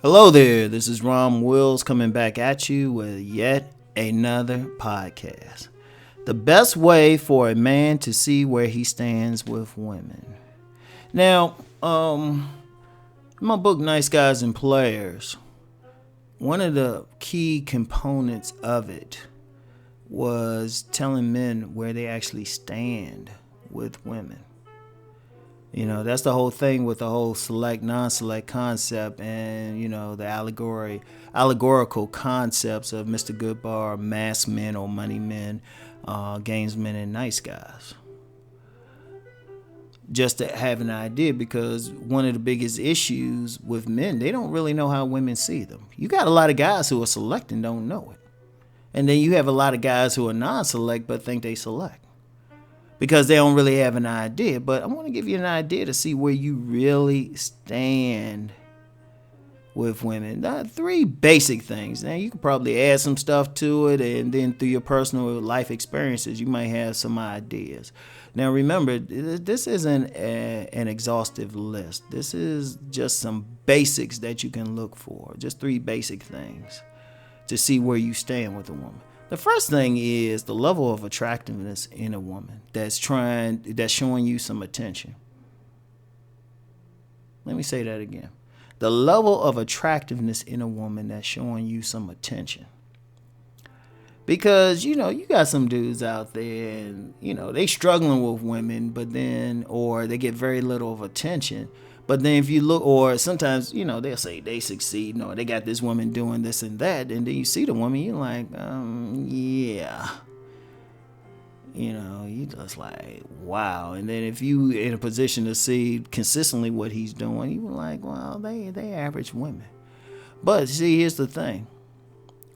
Hello there, this is Rom Wills coming back at you with yet another podcast. The best way for a man to see where he stands with women. Now, in my book, Nice Guys and Players, one of the key components of it was telling men where they actually stand with women. You know, that's the whole thing with the whole select, non-select concept and, the allegorical concepts of Mr. Goodbar, mass men or money men, gamesmen and nice guys. Just to have an idea, because one of the biggest issues with men, they don't really know how women see them. You got a lot of guys who are select and don't know it. And then you have a lot of guys who are non-select but think they select, because they don't really have an idea. But I want to give you an idea to see where you really stand with women. Three basic things. Now, you could probably add some stuff to it, and then through your personal life experiences, you might have some ideas. Now, remember, this isn't an exhaustive list. This is just some basics that you can look for. Just three basic things to see where you stand with a woman. The first thing is the level of attractiveness in a woman that's showing you some attention. Let me say that again. The level of attractiveness in a woman that's showing you some attention. Because, you got some dudes out there and, they struggling with women, or they get very little of attention. But then if you look, or sometimes, they'll say they succeed, or they got this woman doing this and that. And then you see the woman, you're like, yeah. You just like, wow. And then if you in a position to see consistently what he's doing, you're like, well, they average women. But see, here's the thing.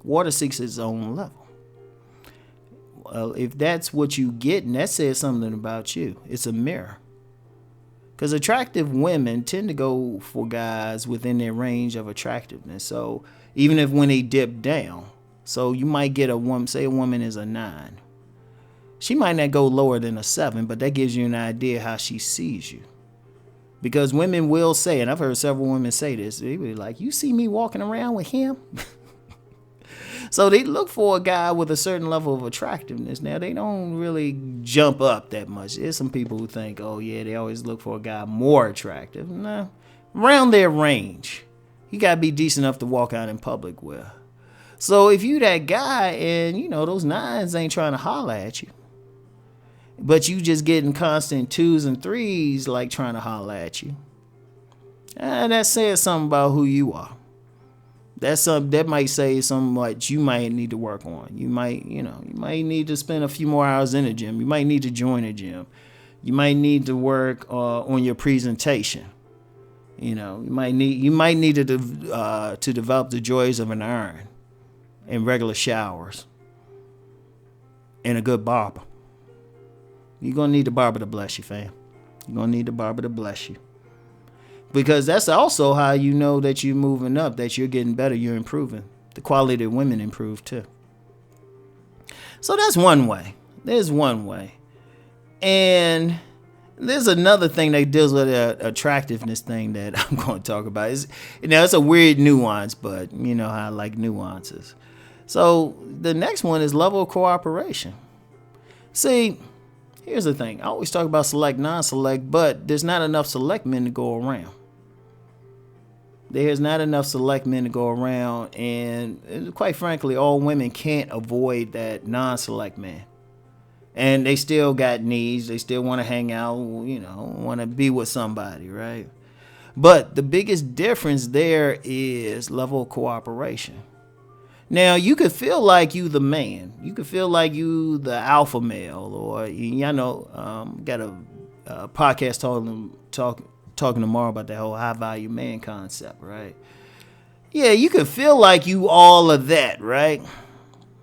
Water seeks its own level. Well, if that's what you get, and that says something about you, it's a mirror. Because attractive women tend to go for guys within their range of attractiveness. So even if when they dip down, so you might get a woman, say a woman is a 9. She might not go lower than a 7, but that gives you an idea how she sees you. Because women will say, and I've heard several women say this, they be like, you see me walking around with him? So they look for a guy with a certain level of attractiveness. Now, they don't really jump up that much. There's some people who think, oh, yeah, they always look for a guy more attractive. No, around their range. You got to be decent enough to walk out in public with. So if you that guy and, those 9s ain't trying to holler at you, but you just getting constant 2s and 3s like trying to holler at you, that says something about who you are. That might say something like you might need to work on. You might need to spend a few more hours in the gym. You might need to join a gym. You might need to work on your presentation. You might need to develop the joys of an iron and regular showers and a good barber. You're gonna need the barber to bless you, fam. You're gonna need the barber to bless you. Because that's also how you know that you're moving up, that you're getting better, you're improving. The quality of women improve too. So that's one way. There's one way. And there's another thing that deals with the attractiveness thing that I'm going to talk about. It's a weird nuance, but you know how I like nuances. So the next one is level of cooperation. See, here's the thing. I always talk about select, non-select, but there's not enough select men to go around. There's not enough select men to go around, and quite frankly, all women can't avoid that non-select man. And they still got needs. They still want to hang out, want to be with somebody, right? But the biggest difference there is level of cooperation. Now, you could feel like you the man. You could feel like you the alpha male, or got a podcast talking tomorrow about that whole high value man concept, right? Yeah, you could feel like you all of that, right?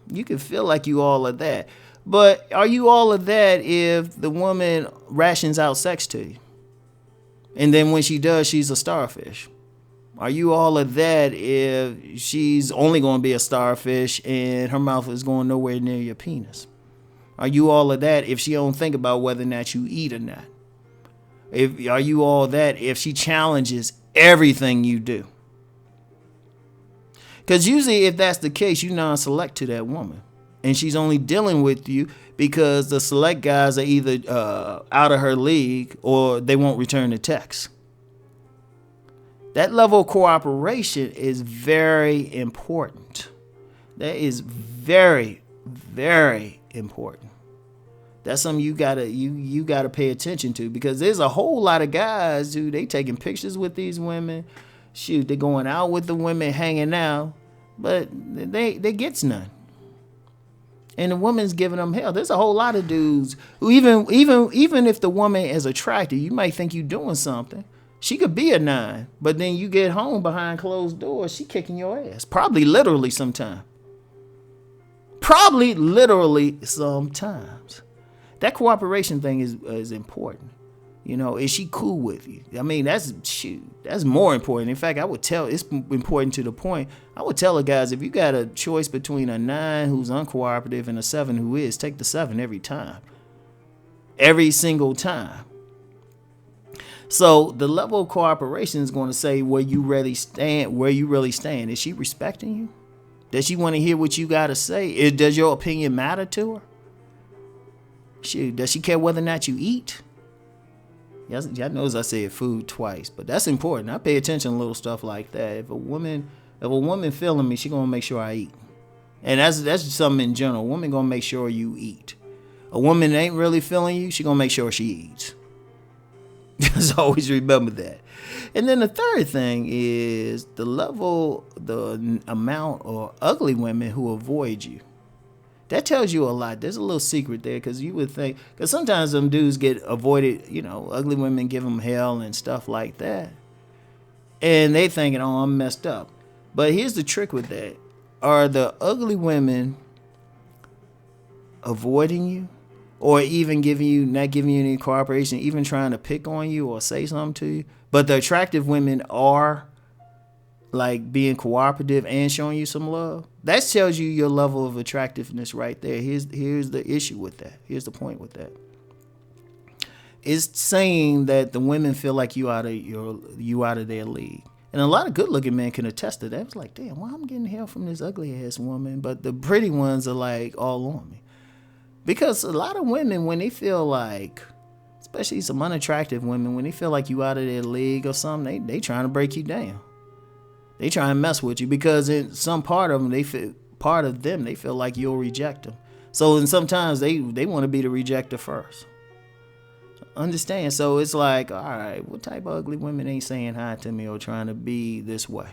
You could feel like you all of that. But are you all of that if the woman rations out sex to you? And then when she does, she's a starfish. Are you all of that if she's only going to be a starfish and her mouth is going nowhere near your penis? Are you all of that if she don't think about whether or not you eat or not? Are you all that if she challenges everything you do? Because usually if that's the case, you non-select to that woman. And she's only dealing with you because the select guys are either out of her league or they won't return the text. That level of cooperation is very important. That is very, very important. That's something you gotta pay attention to, because there's a whole lot of guys who they taking pictures with these women. Shoot, they're going out with the women, hanging out, but they gets none. And the woman's giving them hell. There's a whole lot of dudes who even if the woman is attractive, you might think you doing something. She could be a 9, but then you get home behind closed doors, she kicking your ass. Probably literally sometimes. That cooperation thing is important. You know, is she cool with you? I mean, that's more important. In fact, it's important to the point. I would tell the guys, if you got a choice between a 9 who's uncooperative and a 7 who is, take the 7 every time. Every single time. So the level of cooperation is going to say where you really stand. Is she respecting you? Does she want to hear what you got to say? Does your opinion matter to her? Shoot, does she care whether or not you eat? Y'all knows I said food twice, but that's important. I pay attention to little stuff like that. If a woman feeling me, she gonna make sure I eat. And that's just something in general. A woman gonna make sure you eat. A woman ain't really feeling you, she gonna make sure she eats. Just always remember that. And then the third thing is the amount of ugly women who avoid you. That tells you a lot. There's a little secret there, because you would think, because sometimes them dudes get avoided, ugly women give them hell and stuff like that. And they thinking, oh, I'm messed up. But here's the trick with that. Are the ugly women avoiding you? Or even not giving you any cooperation, even trying to pick on you or say something to you? But the attractive women are like being cooperative and showing you some love. That tells you your level of attractiveness right there. Here's the issue with that. Here's the point with that. It's saying that the women feel like you out of their league. And a lot of good-looking men can attest to that. It's like, damn, why I'm getting hell from this ugly-ass woman? But the pretty ones are like all on me. Because a lot of women, when they feel like, especially some unattractive women, when they feel like you out of their league or something, they trying to break you down. They try and mess with you, because in some part of them, they feel like you'll reject them. So, and sometimes they want to be the rejecter first. Understand? So it's like, all right, what type of ugly women ain't saying hi to me or trying to be this way?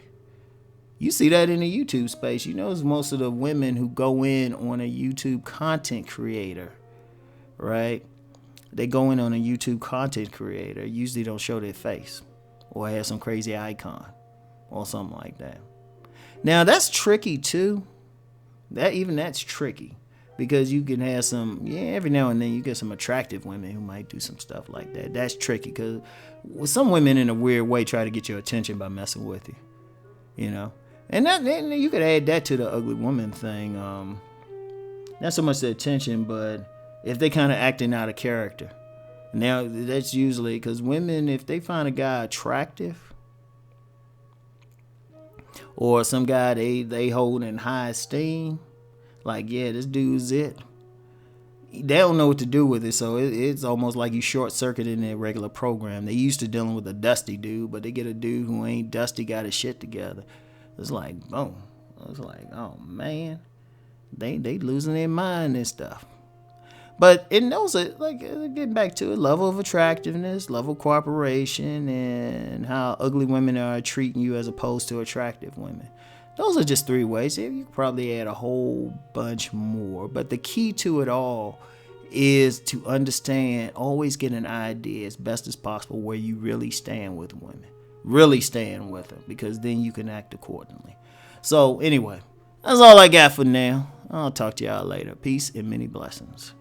You see that in the YouTube space. You know, most of the women who go in on a YouTube content creator, right? They go in on a YouTube content creator, usually don't show their face or have some crazy icon or something like that. Now, that's tricky too. That's tricky, because you can have every now and then you get some attractive women who might do some stuff like that. That's tricky, because some women in a weird way try to get your attention by messing with you, And then you could add that to the ugly woman thing. Not so much the attention, but if they kind of acting out of character. Now, that's usually because women, if they find a guy attractive, or some guy they hold in high esteem, like, yeah, this dude's it. They don't know what to do with it, so it's almost like you short-circuiting their regular program. They used to dealing with a dusty dude, but they get a dude who ain't dusty, got his shit together. It's like, boom. It's like, oh, man. They losing their mind and stuff. But it knows it, like, getting back to it, level of attractiveness, level of cooperation, and how ugly women are treating you as opposed to attractive women. Those are just 3 ways. You could probably add a whole bunch more. But the key to it all is to understand, always get an idea as best as possible where you really stand with women. Really stand with them, because then you can act accordingly. So anyway, that's all I got for now. I'll talk to y'all later. Peace and many blessings.